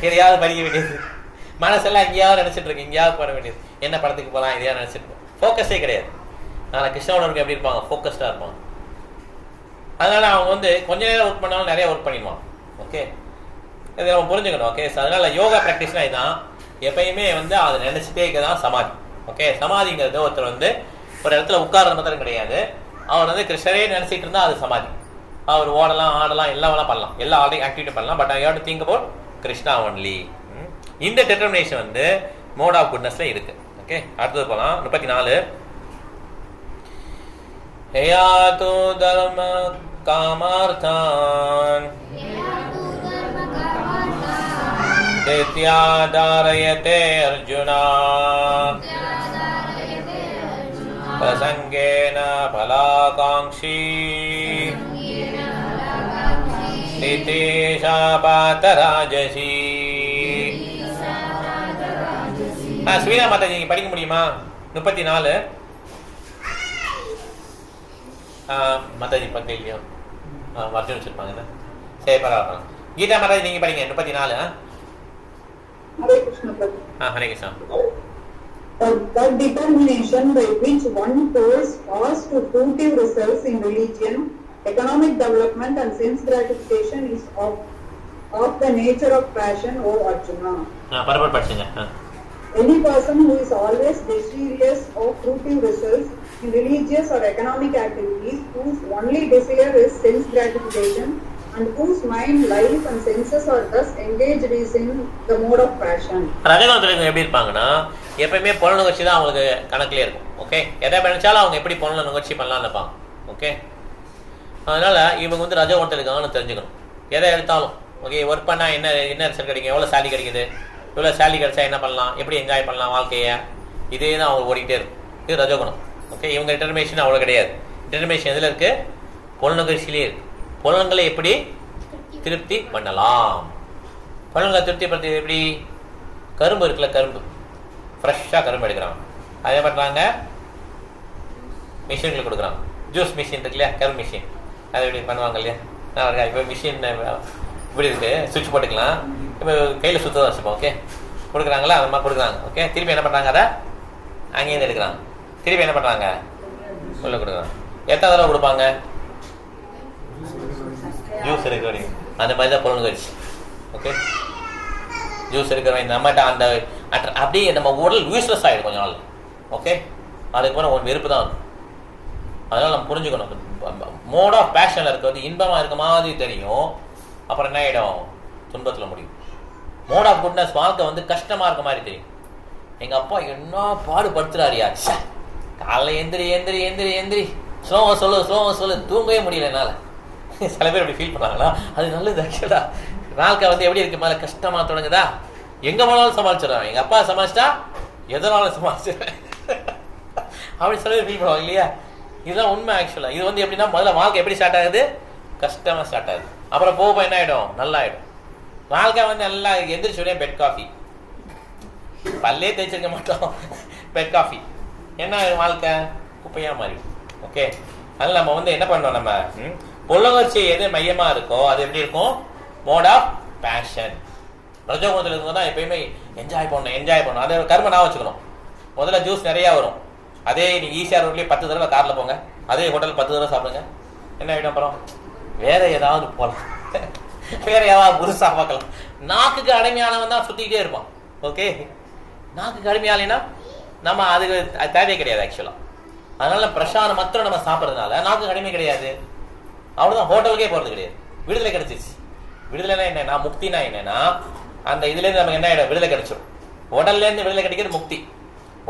எதையாவது படிக்க வேண்டியது, மனசெல்லாம் எங்கேயாவது நினைச்சிட்டு இருக்கு, எங்கேயாவது பண்ண வேண்டியது, என்ன படத்துக்கு போகலாம் இதையாவது நினைச்சிட்டு இருக்கோம். ஃபோக்கஸே கிடையாது. அதனால கிருஷ்ணாவுக்கு எப்படி இருப்பாங்க? ஃபோக்கஸ்டா இருப்பாங்க. அதனால அவங்க வந்து கொஞ்ச நேரம் ஒர்க் பண்ணாலும் நிறைய ஒர்க் பண்ணிடுவான். ஓகே, இதை நம்ம புரிஞ்சுக்கணும். ஓகே, அதனால யோகா ப்ராக்டிஸ்னா இதுதான். எப்பயுமே வந்து அதை நினைச்சிட்டே இருக்கதான் சமாதி. ஓகே, சமாதிங்கிறது ஒருத்தர் வந்து ஒரு இடத்துல உட்கார்றது மாத்திரம் கிடையாது. அவர் வந்து கிருஷ்ணரே நினைச்சிட்டு இருந்தா அது சமாதி. அவர் ஓடலாம், ஆடலாம், எல்லாம் பண்ணலாம், எல்லா ஆக்டிவிட்டி பண்ணலாம். But I have to think about Krishna only. இந்த டிட்டர்மினேஷன் வந்து மோட் ஆஃப் குட்னஸ்ல இருக்கு. ஓகே, அடுத்தது போலாம். 34 ஹேயாது தர்ம காமார்த்தான் தித்யாதாரயதே அர்ஜுனா பிரசங்கேன பலாகாங்ஷி நிதேஷா பாதராஜசி. ஸ்வீனா மாதாஜி நீங்க படிக்க முடியுமா? 34 மாதாஜி பத்தி இல்லையோ? அர்ஜுன் வச்சிருப்பாங்க. சரி, பரவாயில்ல. கீதா மாதாஜி நீங்க படிங்க 34. Hare Krishna. Hare Krishna. That determination by which one pursues fast to fruitive results in religion, economic development and sense gratification is of the nature of passion, O Arjuna. பரபர படிச்சுங்க. Any person who is always desirous of fruitive results in religious or economic activities, whose only desire is sense gratification, and whose mind, life and senses are thus engaged is in the mode of passion. ரஜகுணத்துல எப்படி இருப்பாங்கன்னா எப்பயுமே புலன் நுகர்ச்சி தான் அவங்களுக்கு கணக்குலயே இருக்கும். ஓகே, எதை நினைச்சாலும் அவங்க எப்படி புலன் நுகர்ச்சி பண்ணலாம்னு இருப்பாங்க. ஓகே, அதனால இவங்க வந்து ரஜகுணத்தில் இருக்காங்கன்னு தெரிஞ்சுக்கணும். எதை எடுத்தாலும் ஓகே, ஒர்க் பண்ணா என்ன ரிசல்ட் கிடைக்கும், எவ்வளவு சேலரி கிடைக்குது, இவ்வளவு சேலரி கிடைச்சா என்ன பண்ணலாம், எப்படி என்ஜாய் பண்ணலாம் வாழ்க்கையை, இதே தான் அவங்க ஓடிக்கிட்டே இருக்கும். இது ரஜகுணம். ஓகே, இவங்க டிட்டர்மினேஷன் அவ்வளோ கிடையாது. டிட்டர்மினேஷன் எதில் இருக்கு? புலனுகர்ச்சியிலே இருக்கு. புலன்களை எப்படி திருப்தி பண்ணலாம், புலன்களை திருப்திப்படுத்தி எப்படி? கரும்பு இருக்குல்ல, கரும்பு ஃப்ரெஷ்ஷாக கரும்பு எடுக்கிறாங்க, அதே பண்ணுறாங்க மிஷின்களுக்கு கொடுக்குறாங்க. ஜூஸ் மிஷின் இருக்கு இல்லையா, கரும்பு மிஷின், அதை எப்படி பண்ணுவாங்க இல்லையா? இப்போ மிஷின் இப்படி இருக்கு, சுவிட்ச் போட்டுக்கலாம், இப்போ கையில் சுத்தம் வச்சுப்போம். ஓகே, கொடுக்குறாங்களா, அந்த மாதிரி கொடுக்குறாங்க. ஓகே, திருப்பி என்ன பண்ணுறாங்க, அதை அங்கேருந்து எடுக்கிறாங்க, திருப்பி என்ன பண்ணுறாங்க, உள்ள கொடுக்குறாங்க. எத்தனை தடவை கொடுப்பாங்க? ஜூஸ் எடுக்கிற வரைக்கும். அந்த மாதிரி தான் புலனுகர்ச்சி. ஓகே, ஜூஸ் எடுக்கிற வரைக்கும் நம்மகிட்ட அந்த அப்படியே நம்ம உடல் யூஸ்லெஸ் ஆகிடும் கொஞ்ச நாள். ஓகே, அதுக்கப்புறம் ஒரு வெறுப்பு தான் இருக்கும். அதனால நம்ம புரிஞ்சுக்கணும், மோட் ஆஃப் பேஷனில் இருக்கிறது இன்பமாக இருக்க மாதிரி தெரியும், அப்புறம் என்ன ஆகிடும், துன்பத்தில் முடியும். மோட் ஆஃப் குட்னஸ் வாழ்க்கை வந்து கஷ்டமாக இருக்க மாதிரி தெரியும். எங்கள் அப்பா என்ன பாடுபடுத்துறாரியா, காலைல எந்திரி எந்திரி எந்திரி எந்திரி, ஸ்லோவாக சொல்லு தூங்கவே முடியல என்னால். சில பேர் அப்படி ஃபீல் பண்ணாங்களா? அது நல்லது. ஆக்சுவலா வாழ்க்கை வந்து எப்படி இருக்கு, மேலே கஷ்டமா தொடங்குதா, எங்க போனாலும் சமாளிச்சிடறான். எங்க அப்பா சமாளிச்சிட்டா எதனாலும் சமாளிச்சிடுறேன் அப்படி சில பேர் ஃபீல் பண்ணுவாங்க இல்லையா? இதுதான் உண்மை. ஆக்சுவலா இது வந்து எப்படின்னா, முதல்ல வாழ்க்கை எப்படி ஸ்டார்ட் ஆகுது, கஷ்டமா ஸ்டார்ட் ஆகுது, அப்புறம் போக என்ன ஆயிடும், நல்லா ஆயிடும். வாழ்க்கை வந்து நல்லா எந்திரிச்சு உடனே பெட் காஃபி, பல்லே தேய்ச்சிருக்க மாட்டோம், பெட் காஃபி, என்ன ஆயிடும், வாழ்க்கை குப்பையா மாறிடும். ஓகே, அதனால நம்ம வந்து என்ன பண்ணோம், நம்ம புலனுணர்ச்சி எது மையமா இருக்கோ அது எப்படி இருக்கும், மோட் ஆஃப் பேஷன். ரஜோகுணத்தில் இருக்கும்போது தான் எப்பயுமே என்ஜாய் பண்ணணும். அதே கர்ம நான் வச்சுக்கணும். முதல்ல ஜூஸ் நிறைய வரும், அதே நீங்க ஈஸியா ரோட்லயே 10 தடவை கார்ல போங்க, அதே ஹோட்டல் 10 தடவை சாப்பிடுங்க, என்ன ஆயிடும், அப்புறம் வேற ஏதாவது போகலாம், வேற ஏதாவது புதுசா பார்க்கலாம். நாக்குக்கு அடிமையானவன் தான் சுத்திக்கிட்டே இருப்பான். ஓகே, நாக்குக்கு அடிமையாலினா நம்ம அதுக்கு தேவையே கிடையாது ஆக்சுவலா. அதனால பிரசாதம் மாத்திரம் நம்ம சாப்பிட்றதுனால நாக்கு அடிமை கிடையாது. அவ்வளவுதான், ஹோட்டலுக்கே போறது கிடையாது. விடுதலை கிடைச்சிச்சு. விடுதலைனா என்னன்னா, முக்தினா என்னன்னா, அந்த இதுல இருந்து நமக்கு என்ன ஆயிடும், விடுதலை கிடைச்சிடும். உடல்ல இருந்து விடுதலை கிடைக்கிறது முக்தி.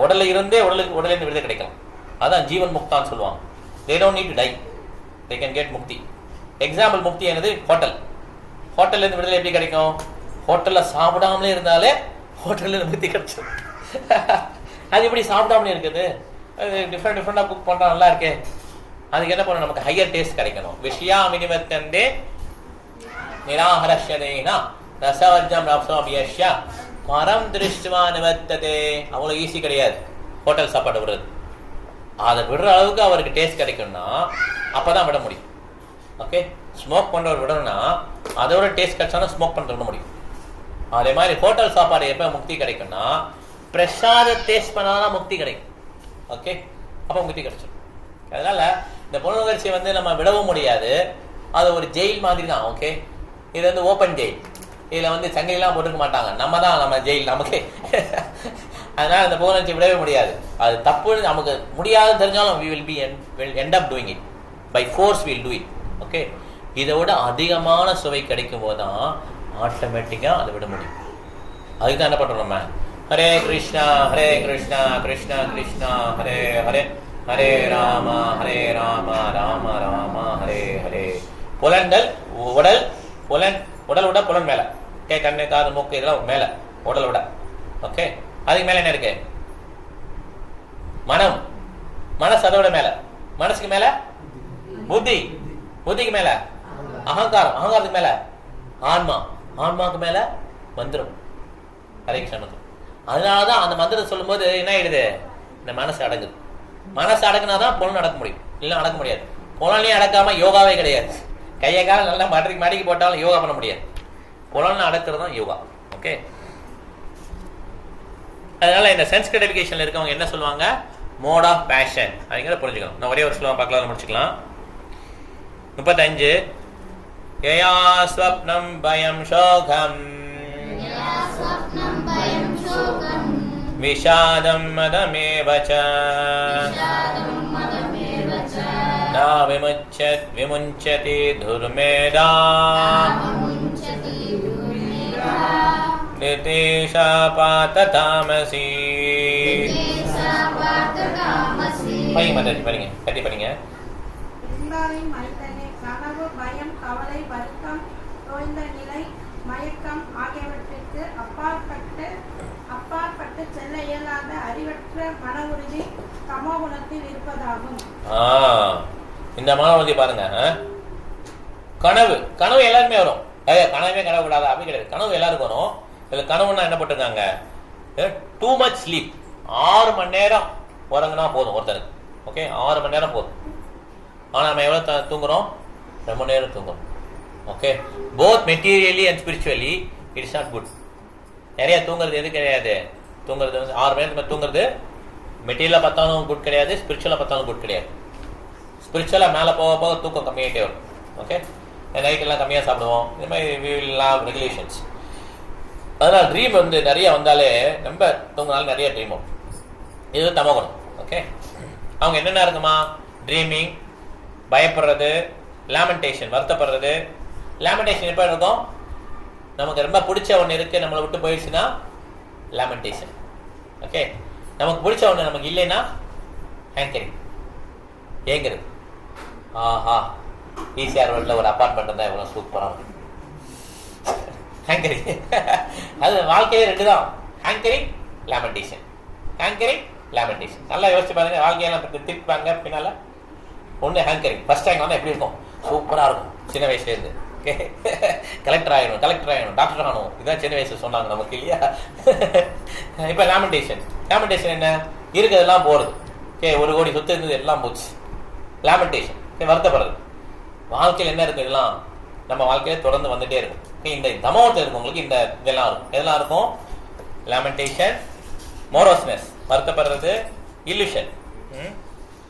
உடல்ல இருந்தே உடல்ல இருந்து விடுதலை கிடைக்கலாம். அதான் ஜீவன் முக்தான்னு சொல்லுவாங்க. they don't need to die, they can get Mukti. Example முக்தி என்னது, ஹோட்டல். ஹோட்டல்ல இருந்து விடுதலை எப்படி கிடைக்கும், ஹோட்டல்ல சாப்பிடாமலே இருந்தாலே ஹோட்டல்ல இருந்து முக்தி கிடைச்சிடும். அது எப்படி சாப்பிடாமலே இருக்குது, டிஃப்ரெண்டா குக் பண்றா, நல்லா இருக்கே. அதுக்கு என்ன பண்ணணும், நமக்கு ஹையர் டேஸ்ட் கிடைக்கணும். விஷயா மினிமத்தண்டே நிராஹரஷ்யதேனா ரசவர்ஜம் ரப்சோபியஷ்யா பரம் திருஷ்டுவா நிவர்த்ததே. அவ்வளவு ஈஸி கிடையாது ஹோட்டல் சாப்பாடு விடுறது. அதை விடுற அளவுக்கு அவருக்கு டேஸ்ட் கிடைக்கணும்னா அப்பதான் விட முடியும். ஓகே, ஸ்மோக் பண்றவர் விடணும்னா அதோட டேஸ்ட் கிடைச்சாலும் ஸ்மோக் பண்ற விட முடியும். அதே மாதிரி ஹோட்டல் சாப்பாடு எப்ப முக்தி கிடைக்கும்னா, பிரசாத டேஸ்ட் பண்ணாதான் முக்தி கிடைக்கும். ஓகே, அப்ப முக்தி கிடைச்சிடும். அதனால இந்த புலனுணர்ச்சியை வந்து நம்ம விடவும் முடியாது. அது ஒரு ஜெயில் மாதிரி தான். ஓகே, இது வந்து ஓப்பன் ஜெயில். இதுல வந்து சங்கிலாம் போட்டுக்க மாட்டாங்க, நம்ம தான் நம்ம ஜெயில் நமக்கு. அதனால இந்த புலனுணர்ச்சி விடவே முடியாது. அது தப்பு நமக்கு முடியாதுன்னு தெரிஞ்சாலும் we will end up doing it by force. we'll do it. Okay, இதோட அதிகமான சுவை கிடைக்கும் போதுதான் ஆட்டோமேட்டிக்கா அதை விட முடியும். அதுதான் என்ன பண்றோம் நம்ம, ஹரே கிருஷ்ணா கிருஷ்ணா கிருஷ்ணா ஹரே ஹரே, ஹரே ராமா ராம ராம ஹரே ஹரே. புலன்கள் உடல் விட புலன் மேல, கண்ணு காது மூக்கு இதெல்லாம் மேல, உடல் விட. ஓகே, அதுக்கு மேல என்ன இருக்கு, மனசு அதோட மேல, மனசுக்கு மேல புத்திக்கு மேல அகங்காரத்துக்கு மேல ஆன்மாக்கு மேல மந்திரம், ஹரே கிருஷ்ண. அதனாலதான் அந்த மந்திரத்தை சொல்லும் போது என்ன ஆயிடுது, இந்த மனசு அடங்குது. மனசு அடக்குனாதான் புலன் அடக்க முடியும், இல்லைன்னா அடக்க முடியாது. புலனையும் அடக்காம யோகாவே கிடையாது. கையை காலம் நல்லா மடிக்கு போட்டாலும் யோகா பண்ண முடியாது. புலன் அடக்கிறது தான் யோகா. ஓகே, அதனால இந்த சென்ஸ் கிராட்டிஃபிகேஷன்ல இருக்கவங்க என்ன சொல்லுவாங்க, மோட் ஆஃப் பேஷன் அப்படிங்கிறத புரிஞ்சுக்கணும். நான் ஒரே ஒரு ஸ்லோகம் பார்க்கலாம், முடிச்சுக்கலாம். 35 யயா ஸ்வப்னம் பயம் சோகம் விஷாதம் மதமேவ ச ந யா விமுஞ்சதி துர்மேதா நிதேஷா பாத தாமசி. படிங்க மாதாஜி, படிங்க, கட்டி படிங்க. கனவு, பயம், கவலை, வருத்தம், தோய்ந்த நிலை, மயக்கம் ஆகியவற்றிற்கு அப்பாற்பட்டு செல்ல இயலாத அறிவற்ற மன உறுதி தமோ குணத்தில் இருப்பதாகும். இந்த மன உறுதி பாருங்க. கனவு எல்லாருமே வரும். கனவே கனவு கூடாது அப்படி கிடையாது. கனவு எல்லாருக்கும் வரும். இதுல கனவுன்னா என்ன போட்டிருக்காங்க? Too much sleep. 6 மணி நேரம் உறங்குனா போதும் ஒருத்தருக்கு. ஓகே, 6 மணி நேரம் போதும். ஆனா நம்ம எவ்வளவு தூங்குறோம்? ரொம்ப நேரம் தூங்குறோம். Okay, both materially and spiritually it is not good. நிறைய தூங்குறது எது கிடையாது. தூங்குறது வந்து 6 மணி நேரத்துக்கு தூங்குறது மெட்டீரியலா பார்த்தாலும் குட் கிடையாது, ஸ்பிரிச்சுவலா பார்த்தாலும் குட் கிடையாது. ஸ்பிரிச்சுவலா மேல போக போக தூக்கம் கம்மியாயிட்டே வரும். ஓகே, நைட் எல்லாம் கம்மியா சாப்பிடுவோம். இந்த மாதிரி ரெகுலேஷன்ஸ். அதனால ட்ரீம் வந்து நிறைய வந்தாலே ரொம்ப தூங்கினாலும் நிறைய ட்ரீம் வரும். இது தமோகுணம். ஓகே, அவங்க என்னென்ன இருக்குமா? ட்ரீமிங், பயப்படுறது, லேமெண்டேஷன், வருத்தப்படுறது. லேமெண்டேஷன் எப்போ இருக்கும்? நமக்கு ரொம்ப பிடிச்ச ஒன்று இருக்கு, நம்மளை விட்டு போயிடுச்சுன்னா லேமெண்டேஷன். ஓகே, நமக்கு பிடிச்ச ஒன்று நமக்கு இல்லைன்னா ஹேங்கரிங், ஏங்குறது. ஆஹா, ஈசிஆர் ரோட்ல ஒரு அப்பார்ட்மெண்ட் இருந்தால் எவ்வளோ சூப்பராக இருக்கும். ஹேங்கரிங். அது வாழ்க்கையே 2 தான், ஹேங்கரிங், லேமெண்டேஷன். ஹேங்கரிங், லேமெண்டேஷன். நல்லா யோசிச்சு பாருங்க. வாழ்க்கையெல்லாம் திருப்பாங்க பின்னால. ஒன்று ஹேங்கரிங். ஃபர்ஸ்ட் ரேங்க் வந்து எப்படி இருக்கும்? சூப்பராக இருக்கும். சின்ன வயசுலேருந்து கலெக்டர் ஆகணும், டாக்டர் ஆகணும். இதான் சின்ன வயசு சொன்னாங்க நமக்கு இல்லையா? இப்போ லேமெண்டேஷன் என்ன? இருக்கிறதெல்லாம் போறது. ஓகே, 1 கோடி சொத்து இருந்தது எல்லாம் போச்சு. லேமெண்டேஷன், வருத்தப்படுறது. வாழ்க்கையில் என்ன இருக்கு? இதெல்லாம் நம்ம வாழ்க்கையில தொடர்ந்து வந்துட்டே இருக்கும். இந்த தமோகத்தில் இருக்கவங்களுக்கு இந்த இதெல்லாம் இருக்கும். எதெல்லாம் இருக்கும்? லேமெண்டேஷன், மோரோஸ்னஸ், வருத்தப்படுறது, இல்லூஷன்,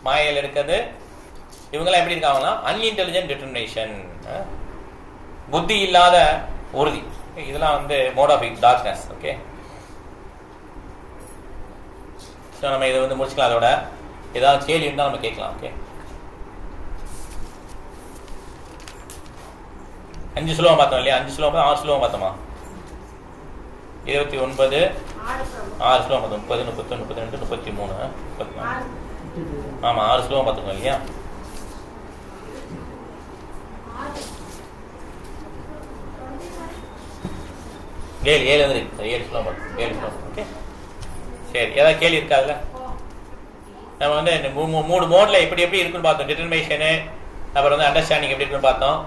மாயையில் இருக்கிறது. இவங்கெல்லாம் எப்படி இருக்காங்கன்னா அன்இன்டெலிஜென்ட் டிட்டர்மினேஷன், புத்தி இல்லாத உறுதி. இதெல்லாம் வந்து mode of darkness. Okay, so நம்ம இதை வந்து முடிச்சுக்கலாம். அதோட ஏதாவது கேள்வி இருந்தால் நம்ம கேட்கலாம். ஓகே, 5 ஸ்லோகம் பார்த்தோம் இல்லையா? 5 ஸ்லோகம் 6 ஸ்லோகம் பார்த்தோமா? 29 6 ஸ்லோகம் பார்த்தோம். 30 31 32 33 34. ஆமா, 6 ஸ்லோகம் பார்த்துக்கோங்க இல்லையா? ஏழு வந்து 7 ஸ்லோகம் பார்த்தோம். 7 ஸ்லோகம். ஓகே, சரி. ஏதாவது கேள்வி இருக்காதுல்ல? நம்ம வந்து இந்த 3 மோட்ல எப்படி இருக்குன்னு பார்த்தோம். டிட்டர்மினேஷனு, அப்புறம் வந்து அண்டர்ஸ்டாண்டிங் எப்படி இருக்குன்னு பார்த்தோம்.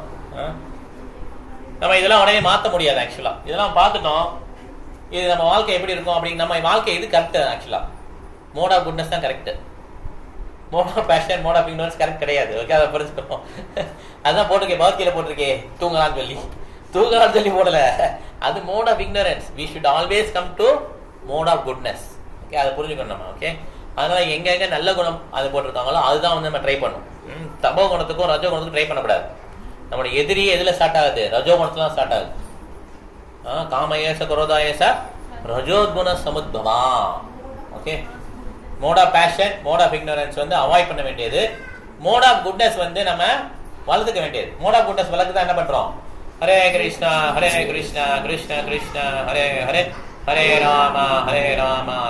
நம்ம இதெல்லாம் உடனே மாற்ற முடியாது. ஆக்சுவலா இதெல்லாம் பார்த்துட்டோம். இது நம்ம வாழ்க்கை எப்படி இருக்கும் அப்படின்னு. நம்ம வாழ்க்கை இது கரெக்ட். ஆக்சுவலா மோட் ஆஃப் குட்னஸ் தான் correct. Mode of passion, mode of ignorance correct கிடையாது. ஓகே, அதை புரிஞ்சுக்கணும். அதான் போட்டிருக்கேன், பகவத்கீதை போட்டிருக்கே, தூங்கலான்னு சொல்லி போடல. அது mode of ignorance. We should always come to mode of goodness. Okay, அதை புரிஞ்சுக்கணும் நம்ம. ஓகே, அதனால எங்க நல்ல குணம் அது போட்டிருக்காங்களோ அதுதான் வந்து நம்ம ட்ரை பண்ணணும். தமோ குணத்துக்கும் ரஜோ குணத்துக்கும் ட்ரை பண்ணக்கூடாது. நம்மளோட எதிரியே எதுல ஸ்டார்ட் ஆகுது? ரஜோ குணத்துல தான் ஸ்டார்ட் ஆகுது. காமயேச குரோதாயேச ரஜோகுண சமுத்பவா. Okay, mode of passion, mode of ignorance வந்து அவாய்ட் பண்ண வேண்டியது. மோட் ஆஃப் குட்னஸ் வந்து நம்ம வளர்த்துக்க வேண்டியது. மோட் ஆஃப் குட்னஸ் வளர்த்து தான் என்ன பண்றோம்? ஹரே கிருஷ்ணா கிருஷ்ண கிருஷ்ண ஹரே ஹரே, ஹரே ராம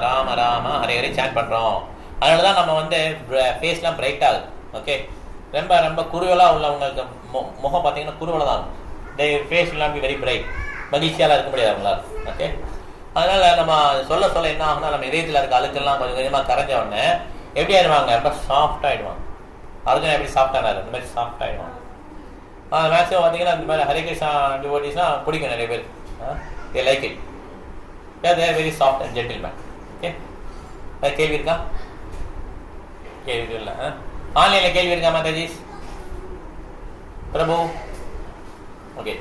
ராம ராம ஹரே ஹரே சாண்ட் பண்றோம். அதனாலதான் நம்ம வந்து ஃபேஸ்லாம் பிரைட் ஆகுது. ஓகே, ரொம்ப ரொம்ப குறுவலா உள்ளவங்களுக்கு முகம் பார்த்தீங்கன்னா குறுவலா தான் இருக்கும். Face will not be very bright. மகிழ்ச்சியால இருக்க முடியாது அவங்களால. ஓகே, அதனால நம்ம சொல்ல என்ன ஆகுனா, நம்ம இதயத்தில் இருக்க அழுக்கெல்லாம் கொஞ்சம் கொஞ்சமா கரைஞ்ச உடனே எப்படி ஆயிடுவாங்க? ரொம்ப சாஃப்ட் ஆயிடுவாங்க. அர்ஜுனா எப்படி சாஃப்ட் ஆனாரு இந்த மாதிரி சாஃப்ட் ஆயிடுவாங்க. மேக்ஸிமம் பார்த்தீங்கன்னா இந்த மாதிரி ஹரே கிருஷ்ணா டிவோட்டிஸ்லாம் பிடிக்கும் நிறைய பேர். they like it. they are very soft and gentleman. Okay, கேள்வி இருக்கா? கேள்வி இல்லை. ஆன்லைன்ல கேள்வி இருக்கா மாதாஜி? பிரபு ஓகே,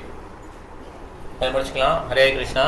முடிச்சுக்கலாம். ஹரே கிருஷ்ணா.